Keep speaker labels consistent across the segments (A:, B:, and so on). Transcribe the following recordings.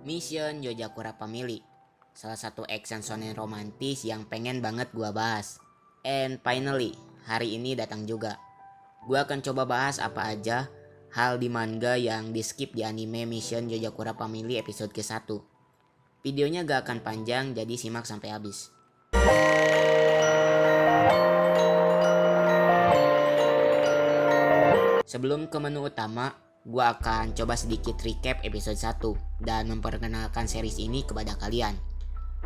A: Mission Yojakura Family, salah satu action shonen romantis yang pengen banget gua bahas. And finally, hari ini datang juga. Gua akan coba bahas apa aja hal di manga yang di skip di anime Mission Yojakura Family episode ke-1. Videonya gak akan panjang, jadi simak sampai habis. Sebelum ke menu utama, gua akan coba sedikit recap episode 1 dan memperkenalkan series ini kepada kalian.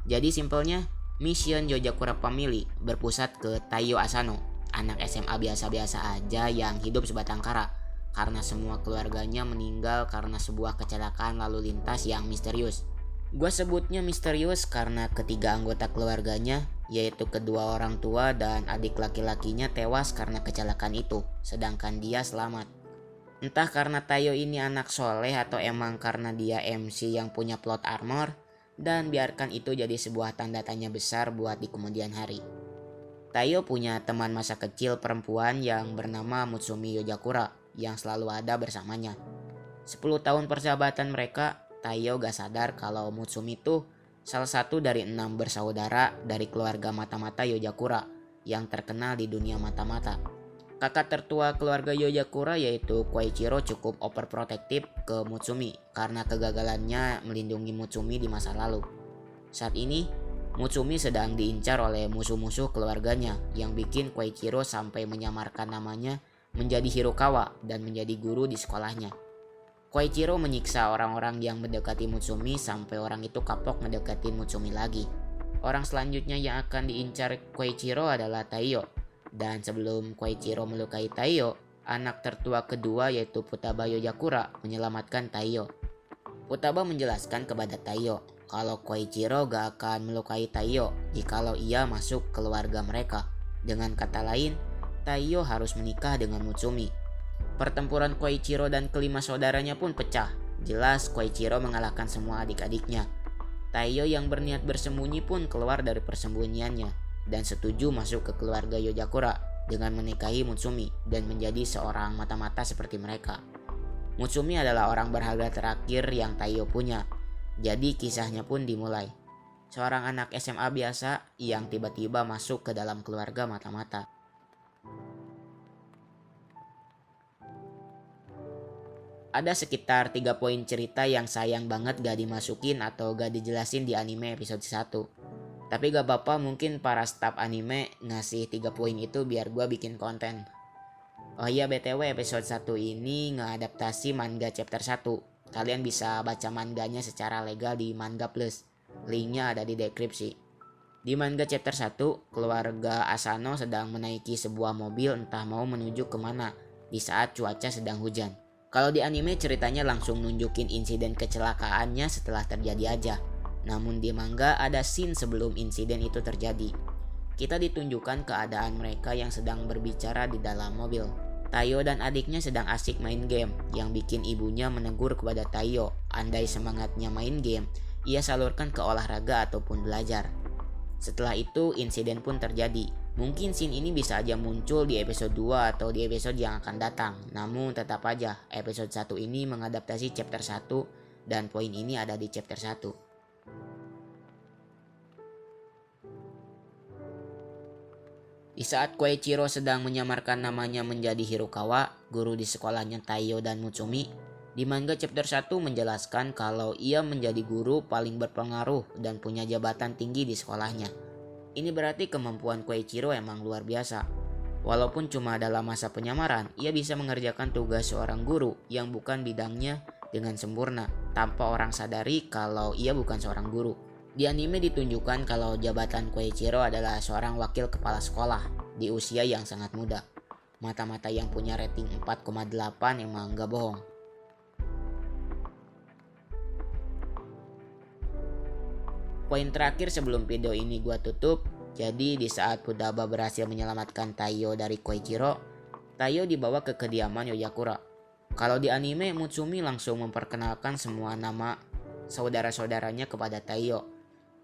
A: Jadi simpelnya, Mission Yojakura Family berpusat ke Taiyo Asano, anak SMA biasa-biasa aja yang hidup sebatang kara karena semua keluarganya meninggal karena sebuah kecelakaan lalu lintas yang misterius. Gua sebutnya misterius karena ketiga anggota keluarganya, yaitu kedua orang tua dan adik laki-lakinya tewas karena kecelakaan itu, sedangkan dia selamat. Entah karena Taiyo ini anak soleh atau emang karena dia MC yang punya plot armor, dan biarkan itu jadi sebuah tanda tanya besar buat di kemudian hari. Taiyo punya teman masa kecil perempuan yang bernama Mutsumi Yojakura yang selalu ada bersamanya. 10 tahun persahabatan mereka, Taiyo gak sadar kalau Mutsumi itu salah satu dari 6 bersaudara dari keluarga mata-mata Yojakura yang terkenal di dunia mata-mata. Kakak tertua keluarga Yojakura yaitu Koichiro cukup overprotective ke Mutsumi karena kegagalannya melindungi Mutsumi di masa lalu. Saat ini, Mutsumi sedang diincar oleh musuh-musuh keluarganya yang bikin Koichiro sampai menyamarkan namanya menjadi Hirokawa dan menjadi guru di sekolahnya. Koichiro menyiksa orang-orang yang mendekati Mutsumi sampai orang itu kapok mendekati Mutsumi lagi. Orang selanjutnya yang akan diincar Koichiro adalah Taiyo. Dan sebelum Koichiro melukai Taiyo, anak tertua kedua yaitu Futaba Yojakura menyelamatkan Taiyo. Futaba menjelaskan kepada Taiyo kalau Koichiro gak akan melukai Taiyo jikalau ia masuk keluarga mereka. Dengan kata lain, Taiyo harus menikah dengan Mutsumi. Pertempuran Koichiro dan kelima saudaranya pun pecah. Jelas Koichiro mengalahkan semua adik-adiknya. Taiyo yang berniat bersembunyi pun keluar dari persembunyiannya dan setuju masuk ke keluarga Yojakura dengan menikahi Mutsumi dan menjadi seorang mata-mata seperti mereka. Mutsumi adalah orang berharga terakhir yang Taiyo punya. Jadi kisahnya pun dimulai. Seorang anak SMA biasa yang tiba-tiba masuk ke dalam keluarga mata-mata. Ada sekitar 3 poin cerita yang sayang banget gak dimasukin atau gak dijelasin di anime episode 1. Tapi gak apa-apa, mungkin para staf anime ngasih 3 poin itu biar gue bikin konten. Oh iya, BTW episode 1 ini ngeadaptasi manga chapter 1. Kalian bisa baca manganya secara legal di Manga Plus. Linknya ada di deskripsi. Di manga chapter 1, keluarga Asano sedang menaiki sebuah mobil entah mau menuju kemana di saat cuaca sedang hujan. Kalau di anime ceritanya langsung nunjukin insiden kecelakaannya setelah terjadi aja. Namun di manga ada scene sebelum insiden itu terjadi. Kita ditunjukkan keadaan mereka yang sedang berbicara di dalam mobil. Taiyo dan adiknya sedang asik main game yang bikin ibunya menegur kepada Taiyo. Andai semangatnya main game, ia salurkan ke olahraga ataupun belajar. Setelah itu insiden pun terjadi. Mungkin scene ini bisa aja muncul di episode 2 atau di episode yang akan datang. Namun tetap aja episode 1 ini mengadaptasi chapter 1 dan poin ini ada di chapter 1. Di saat Koichiro sedang menyamarkan namanya menjadi Hirokawa, guru di sekolahnya Taiyo dan Mutsumi, di manga chapter 1 menjelaskan kalau ia menjadi guru paling berpengaruh dan punya jabatan tinggi di sekolahnya. Ini berarti kemampuan Koichiro emang luar biasa. Walaupun cuma dalam masa penyamaran, ia bisa mengerjakan tugas seorang guru yang bukan bidangnya dengan sempurna, tanpa orang sadari kalau ia bukan seorang guru. Di anime ditunjukkan kalau jabatan Koichiro adalah seorang wakil kepala sekolah di usia yang sangat muda. Mata-mata yang punya rating 4,8 emang gak bohong. Poin terakhir sebelum video ini gua tutup, jadi di saat Futaba berhasil menyelamatkan Taiyo dari Koichiro, Taiyo dibawa ke kediaman Yojakura. Kalau di anime, Mutsumi langsung memperkenalkan semua nama saudara-saudaranya kepada Taiyo.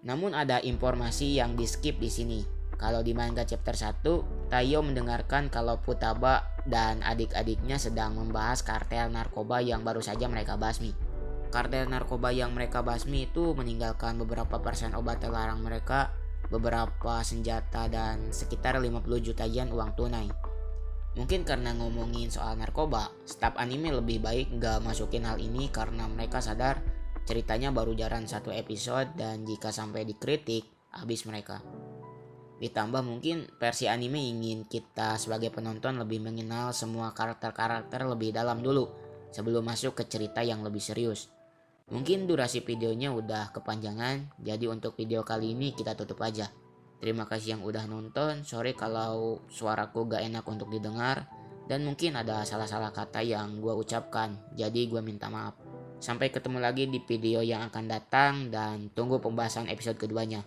A: Namun ada informasi yang di skip di sini. Kalau di manga chapter 1, Taiyo mendengarkan kalau Futaba dan adik-adiknya sedang membahas kartel narkoba yang baru saja mereka basmi. Kartel narkoba yang mereka basmi itu meninggalkan beberapa persen obat terlarang mereka, beberapa senjata, dan sekitar 50 juta yen uang tunai. Mungkin karena ngomongin soal narkoba, staf anime lebih baik nggak masukin hal ini karena mereka sadar ceritanya baru jalan satu episode dan jika sampai dikritik, habis mereka. Ditambah mungkin versi anime ingin kita sebagai penonton lebih mengenal semua karakter-karakter lebih dalam dulu sebelum masuk ke cerita yang lebih serius. Mungkin durasi videonya udah kepanjangan, jadi untuk video kali ini kita tutup aja. Terima kasih yang udah nonton, sorry kalau suaraku gak enak untuk didengar, dan mungkin ada salah-salah kata yang gue ucapkan, jadi gue minta maaf. Sampai ketemu lagi di video yang akan datang, dan tunggu pembahasan episode keduanya.